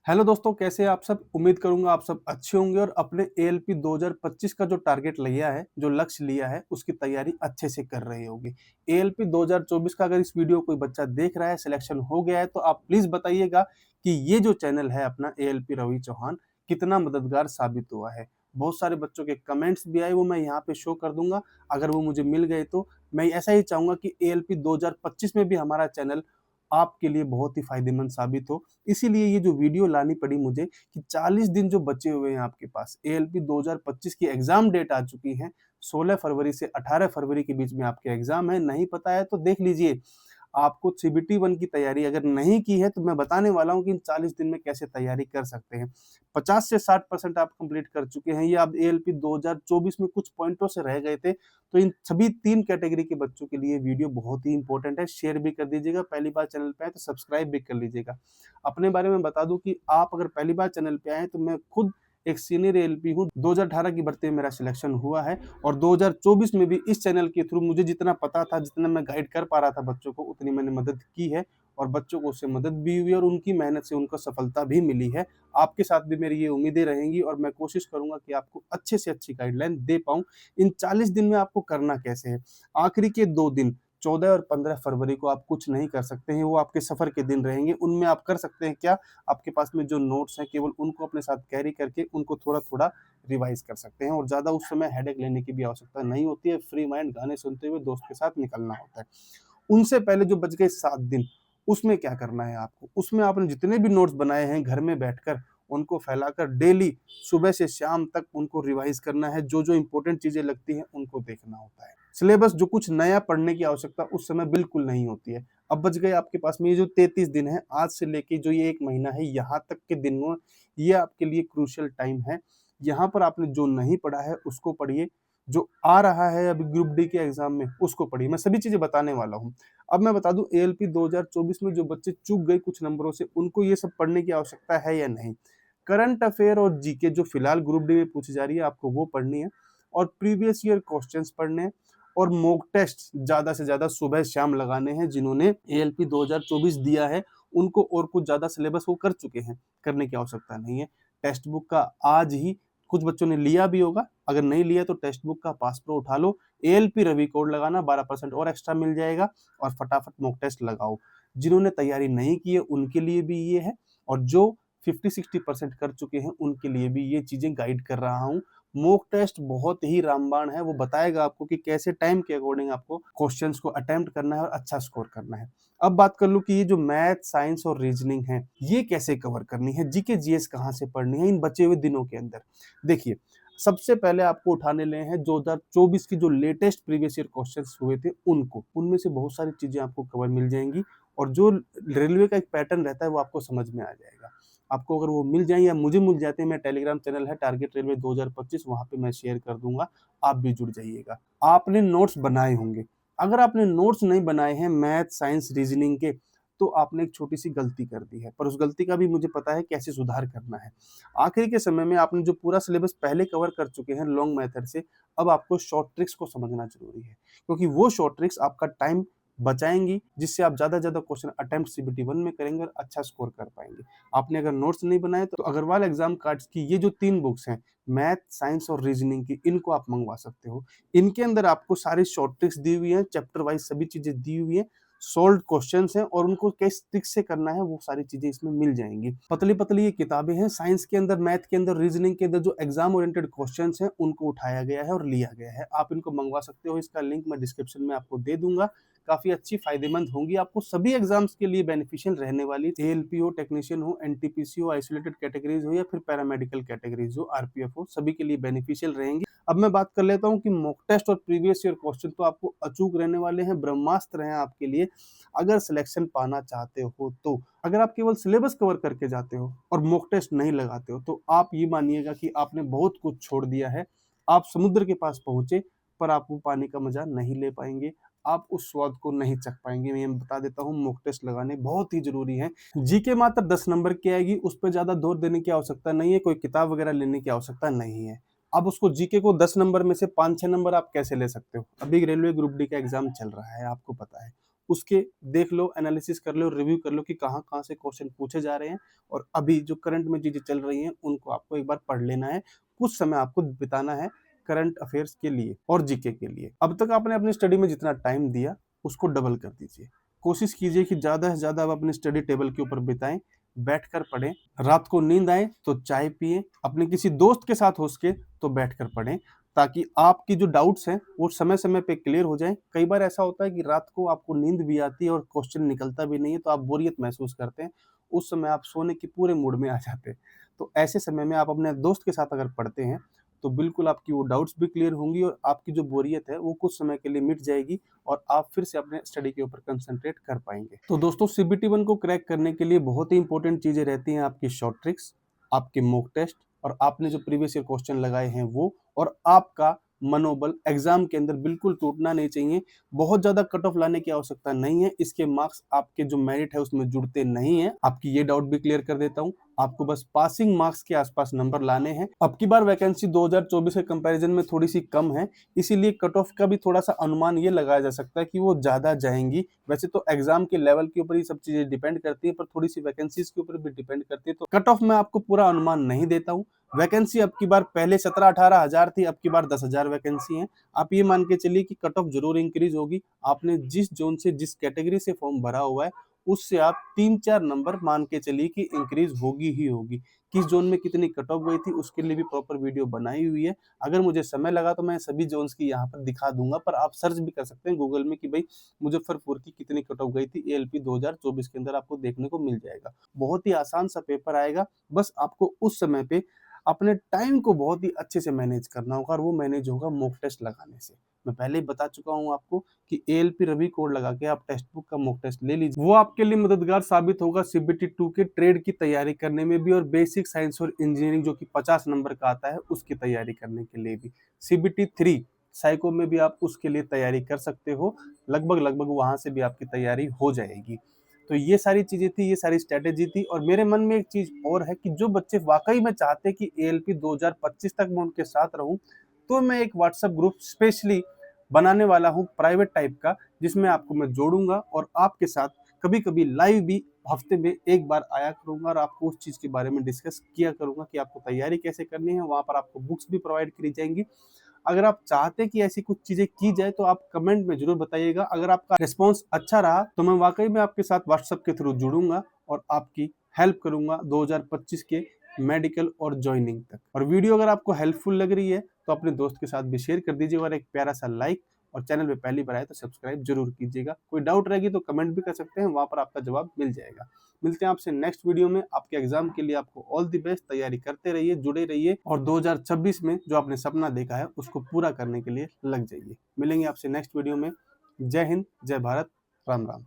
Hello दोस्तों, कैसे हैं आप सब? उम्मीद करूंगा आप सब अच्छे होंगे और अपने एएलपी 2025 का जो टारगेट लिया है, जो लक्ष्य लिया है, उसकी तैयारी अच्छे से कर रहे होंगे। एएलपी 2024 का अगर इस वीडियो कोई बच्चा देख रहा है, सिलेक्शन हो गया है, तो आप प्लीज बताइएगा कि ये जो चैनल है अपना एएलपी रवि चौहान कितना मददगार साबित हुआ है। बहुत सारे बच्चों के कमेंट्स भी आए, वो मैं यहाँ पे शो कर दूंगा। अगर वो मुझे मिल गए तो मैं ऐसा ही चाहूंगा कि एएलपी 2025 में भी हमारा चैनल आपके लिए बहुत ही फायदेमंद साबित हो। इसीलिए ये जो वीडियो लानी पड़ी मुझे कि 40 दिन जो बचे हुए हैं आपके पास, एएलपी 2025 की एग्जाम डेट आ चुकी है। 16 फरवरी से 18 फरवरी के बीच में आपके एग्जाम है। नहीं पता है तो देख लीजिए। आपको सीबीटी 1 की तैयारी अगर नहीं की है तो मैं बताने वाला हूँ कि इन 40 दिन में कैसे तैयारी कर सकते हैं। 50 से 60% आप कंप्लीट कर चुके हैं। ये आप एएलपी 2024 में कुछ पॉइंटों से रह गए थे। तो इन सभी 3 कैटेगरी के बच्चों के लिए वीडियो बहुत ही इंपॉर्टेंट है। शेयर भी कर दीजिएगा, पहली बार चैनल पे आए तो सब्सक्राइब भी कर लीजिएगा। अपने बारे में बता दूं कि आप अगर पहली बार चैनल पे आए तो मैं खुद एक सीनियर एएलपी हूँ। 2018 की भर्ती में मेरा सिलेक्शन हुआ है और 2024 में भी इस चैनल के थ्रू मुझे जितना पता था, जितना मैं गाइड कर पा रहा था बच्चों को, उतनी मैंने मदद की है और बच्चों को उससे मदद भी हुई और उनकी मेहनत से उनको सफलता भी मिली है। आपके साथ भी मेरी ये उम्मीदें रहेंगी और मैं कोशिश करूंगा कि आपको अच्छे से अच्छी गाइडलाइन दे पाऊं। इन 40 दिन में आपको करना कैसे है? आखिरी के 2 दिन 14 और 15 फरवरी को आप कुछ नहीं कर सकते हैं, वो आपके सफर के दिन रहेंगे। उनमें आप कर सकते हैं क्या? आपके पास में जो नोट्स हैं केवल उनको अपने साथ कैरी करके उनको थोड़ा-थोड़ा रिवाइज कर सकते हैं और ज़्यादा उस समय हेडेक लेने की भी आवश्यकता नहीं होती है। फ्री माइंड गाने सुनते हुए दोस्त के साथ निकलना होता है। उनसे पहले जो बच गए 7 दिन, उसमें क्या करना है आपको? उसमें आपने जितने भी नोट्स बनाए हैं घर में बैठकर उनको फैलाकर डेली सुबह से शाम तक उनको रिवाइज करना है। जो-जो इम्पोर्टेंट चीज़ें लगती हैं उनको देखना होता है। सिलेबस जो कुछ नया पढ़ने की आवश्यकता उस समय बिल्कुल नहीं होती है। अब बच गए आपके पास में ये जो 33 दिन है, आज से लेके जो ये 1 महीना है, यहाँ तक के दिनों ये आपके लिए क्रूशियल टाइम है। यहाँ पर आपने जो नहीं पढ़ा है उसको पढ़िए, जो आ रहा है अभी ग्रुप डी के एग्ज़ाम में उसको पढ़िए। मैं सभी चीज़ें बताने वाला हूँ। अब मैं बता दूँ एएलपी 2024 में जो बच्चे चूक गए कुछ नंबरों से, उनको ये सब पढ़ने की आवश्यकता है या नहीं? करंट अफेयर और जीके जो फिलहाल ग्रुप डी में पूछी जा रही है, आपको वो पढ़नी है और प्रीवियस ईयर क्वेश्चंस पढ़ने हैं और मॉक टेस्ट ज़्यादा से ज़्यादा सुबह-शाम लगाने हैं। जिन्होंने एएलपी 2024 दिया है, उनको और कुछ ज़्यादा सिलेबस वो कर चुके हैं, करने की आवश्यकता नहीं है। टेक्स्ट बुक का आज ही कुछ बच्चों ने लिया भी होगा, अगर नहीं लिया तो टेक्स्ट बुक का पास प्रो उठा लो, एएलपी रवि कोड लगाना, 12% और एक्स्ट्रा मिल जाएगा और फटाफट मॉक टेस्ट लगाओ। जिन्होंने तैयारी नहीं की है उनके लिए भी ये है और जो 50-60% कर चुके हैं उनके लिए भी ये चीज़ें गाइड कर रहा हूँ। मॉक टेस्ट बहुत ही रामबाण है, वो बताएगा आपको कि कैसे टाइम के अकॉर्डिंग आपको क्वेश्चंस को अटेम्प्ट करना है और अच्छा स्कोर करना है। अब बात कर लूँ कि ये जो मैथ, साइंस और रीजनिंग है, ये कैसे कवर करनी है, जीके जीएस कहाँ से पढ़नी है इन बचे हुए दिनों के अंदर। देखिए, सबसे पहले आपको उठाने ले हैं 2024 की जो लेटेस्ट प्रीवियस ईयर क्वेश्चंस हुए थे उनको। उनमें से बहुत सारी चीज़ें आपको कवर मिल जाएँगी और जो रेलवे का एक पैटर्न रहता है वो आपको समझ में आ जाएगा। आपको अगर वो मिल जाएँ या मुझे मिल जाते हैं, मेरा टेलीग्राम चैनल है टारगेट रेलवे 2025, वहाँ पे मैं शेयर कर दूँगा, आप भी जुड़ जाइएगा। आपने नोट्स बनाए होंगे, अगर आपने नोट्स नहीं बनाए हैं मैथ, साइंस, रीजनिंग के, तो आपने एक छोटी-सी गलती कर दी है, पर उस गलती का भी मुझे पता है कैसे सुधार करना है। आखिरी के समय में आपने जो पूरा सिलेबस पहले कवर कर चुके हैं लॉन्ग मेथड से, अब आपको शॉर्ट ट्रिक्स को समझना ज़रूरी है, क्योंकि वो शॉर्ट ट्रिक्स आपका टाइम बचाएँगी, जिससे आप ज़्यादा से ज़्यादा क्वेश्चन अटेम्प्ट सीबीटी 1 में करेंगे और अच्छा स्कोर कर पाएँगे। आपने अगर नोट्स नहीं बनाए तो अग्रवाल एग्जाम कार्ड्स की ये जो 3 बुक्स हैं, मैथ, साइंस और रीजनिंग की, इनको आप मँगवा सकते हो। इनके अंदर आपको सारी शॉर्ट ट्रिक्स दी हुई हैं, चैप्टर वाइज़ सभी चीज़ें दी हुई हैं, सॉल्व्ड क्वेश्चंस हैं और उनको किस ट्रिक से करना है वो सारी चीज़ें इसमें मिल जाएँगी। पतली-पतली ये किताबें हैं, साइंस के अंदर, मैथ के अंदर, रीजनिंग के अंदर जो एग्जाम ओरिएंटेड क्वेश्चंस हैं, उनको उठाया गया है और लिया गया है। आप इनको मँगवा सकते हो, इसका लिंक मैं डिस्क्रिप्शन में आपको दे दूँगा। काफ़ी अच्छी फ़ायदेमंद होंगी, आपको सभी एग्ज़ाम्स के लिए बेनिफिशियल रहने वाली, एएलपी हो, टेक्नीशियन हो, एनटीपीसी हो, आइसोलेटेड कैटेगरीज़ हो या फिर पैरामेडिकल कैटेगरीज़ हो, आरपीएफ हो, सभी के लिए बेनिफिशियल रहेंगी। अब मैं बात कर लेता हूँ कि मॉक टेस्ट और प्रीवियस ईयर क्वेश्चन तो आपको अचूक रहने वाले हैं, ब्रह्मास्त्र हैं आपके लिए, अगर सिलेक्शन पाना चाहते हो तो। अगर आप केवल सिलेबस कवर करके जाते हो और मॉक टेस्ट नहीं लगाते हो, तो आप ये मानिएगा कि आपने बहुत कुछ छोड़ दिया है। आप समुद्र के पास पहुँचे, पर आप वो पानी का मज़ा नहीं ले पाएँगे, आप उस स्वाद को नहीं चख पाएँगे। मैं ये बता देता हूँ, मॉक टेस्ट लगाने बहुत ही ज़रूरी हैं। जीके मात्र 10 नंबर की आएगी, उस पे ज़्यादा जोर देने की आवश्यकता नहीं है, कोई किताब वगैरह लेने की आवश्यकता नहीं है। अब उसको जीके को 10 नंबर में से 5-6 नंबर आप कैसे ले सकते हो? अभी रेलवे ग्रुप डी का एग्ज़ाम चल रहा है, आपको पता है। उसके देख लो, एनालिसिस कर लो, रिव्यू कर लो कि कहाँ-कहाँ से क्वेश्चन पूछे जा रहे हैं और अभी जो करंट में चीज़ें चल रही हैं, उनको आपको एक बार पढ़ लेना है। कुछ समय आपको बिताना है करंट अफेयर्स के लिए और जीके के लिए। अब तक आपने अपनी स्टडी में जितना टाइम दिया, उसको डबल कर दीजिए। कोशिश कीजिए कि ज़्यादा से ज़्यादा आप अपनी स्टडी टेबल के ऊपर बिताएँ, बैठकर पढ़ें। रात को नींद आए तो चाय पिएँ, अपने किसी दोस्त के साथ हो सके तो बैठकर पढ़ें, ताकि आपकी जो डाउट्स हैं वो समय-समय पे क्लियर हो जाएँ। कई बार ऐसा होता है कि रात को आपको नींद भी आती है और क्वेश्चन निकलता भी नहीं है, तो आप बोरियत महसूस करते हैं। उस समय आप सोने के पूरे मूड में आ जाते हैं। तो ऐसे समय में आप अपने दोस्त के साथ अगर पढ़ते हैं, तो बिल्कुल आपकी वो डाउट्स भी क्लियर होंगी और आपकी जो बोरियत है वो कुछ समय के लिए मिट जाएगी और आप फिर से अपने स्टडी के ऊपर कंसंट्रेट कर पाएँगे। तो दोस्तों, सीबीटी 1 को क्रैक करने के लिए बहुत ही इंपॉर्टेंट चीज़ें रहती हैं आपकी शॉर्ट ट्रिक्स, आपके मॉक टेस्ट और आपने जो प्रीवियस ईयर क्वेश्चन लगाए हैं वो, और आपका मनोबल एग्जाम के अंदर बिल्कुल टूटना नहीं चाहिए। बहुत ज़्यादा कट ऑफ लाने की आवश्यकता नहीं है, इसके मार्क्स आपके जो मेरिट है उसमें जुड़ते नहीं हैं। आपकी ये डाउट भी क्लियर कर देता हूँ, आपको बस पासिंग मार्क्स के आसपास नंबर लाने हैं। अब की बार वैकेंसी 2024 के कंपैरिजन में थोड़ी सी कम है, इसीलिए कट ऑफ का भी थोड़ा सा अनुमान ये लगाया जा सकता है कि वो ज़्यादा जाएंगी। वैसे तो एग्जाम के लेवल के ऊपर ये सब चीज़ें डिपेंड करती है, पर थोड़ी सी वैकेंसीज के ऊपर भी डिपेंड करती है, तो कट ऑफ मैं आपको पूरा अनुमान नहीं देता हूँ। वैकेंसी अब की बार पहले 17-18 हज़ार थी, अब की बार 10,000 वैकेंसी है। आप ये मान के चलिए कि कट ऑफ जरूर इंक्रीज होगी। आपने जिस जोन से, जिस कैटेगरी से फॉर्म भरा हुआ है, उससे आप 3-4 नंबर मान के चलिए कि इंक्रीज होगी ही होगी। किस जोन में कितनी कट ऑफ गई थी उसके लिए भी प्रॉपर वीडियो बनाई हुई है। अगर मुझे समय लगा तो मैं सभी जोन्स की यहाँ पर दिखा दूंगा, पर आप सर्च भी कर सकते हैं गूगल में कि भाई मुजफ्फरपुर की कितनी कट ऑफ गई थी एएलपी 2024 के अंदर, आपको देखने को मिल जाएगा। बहुत ही आसान सा पेपर आएगा, बस आपको उस समय पे अपने टाइम को बहुत ही अच्छे से मैनेज करना होगा और वो मैनेज होगा मॉक टेस्ट लगाने से। मैं पहले ही बता चुका हूँ आपको कि एएलपी रवि कोड लगा के आप टेक्स्ट बुक का मॉक टेस्ट ले लीजिए। वो आपके लिए मददगार साबित होगा सीबीटी 2 के ट्रेड की तैयारी करने में भी और बेसिक साइंस और इंजीनियरिंग जो कि 50 नंबर का आता है उसकी तैयारी करने के लिए भी। सीबीटी 3 साइको में भी आप उसके लिए तैयारी कर सकते हो। लगभग वहां से भी आपकी तैयारी हो जाएगी। तो ये सारी चीजें थी, ये सारी स्ट्रेटेजी थी। और मेरे मन में एक चीज और है कि जो बच्चे वाकई में चाहते हैं कि एएलपी 2025 तक मैं उनके साथ रहूं, तो मैं एक व्हाट्सएप ग्रुप स्पेशली बनाने वाला हूं, प्राइवेट टाइप का, जिसमें आपको मैं जोड़ूंगा और आपके साथ कभी कभी लाइव भी हफ्ते में एक बार आया करूंगा और आपको उस चीज के बारे में डिस्कस किया करूंगा कि आपको तैयारी कैसे करनी है। वहां पर आपको बुक्स भी प्रोवाइड करी जाएंगी। अगर आप चाहते हैं कि ऐसी कुछ चीजें की जाए तो आप कमेंट में जरूर बताइएगा। अगर आपका रिस्पॉन्स अच्छा रहा तो मैं वाकई में आपके साथ व्हाट्सएप के थ्रू जुड़ूंगा और आपकी हेल्प करूंगा 2025 के मेडिकल और ज्वाइनिंग तक। और वीडियो अगर आपको हेल्पफुल लग रही है तो अपने दोस्त के साथ भी शेयर कर दीजिए और एक प्यारा सा लाइक, और चैनल पे पहली बार आए तो सब्सक्राइब जरूर कीजिएगा। कोई डाउट रहेगी तो कमेंट भी कर सकते हैं, वहां पर आपका जवाब मिल जाएगा। मिलते हैं आपसे नेक्स्ट वीडियो में। आपके एग्जाम के लिए आपको ऑल द बेस्ट, तैयारी करते रहिए, जुड़े रहिए और 2026 में जो आपने सपना देखा है उसको पूरा करने के लिए लग जाइए। मिलेंगे आपसे नेक्स्ट वीडियो में। जय हिंद, जय भारत, राम राम।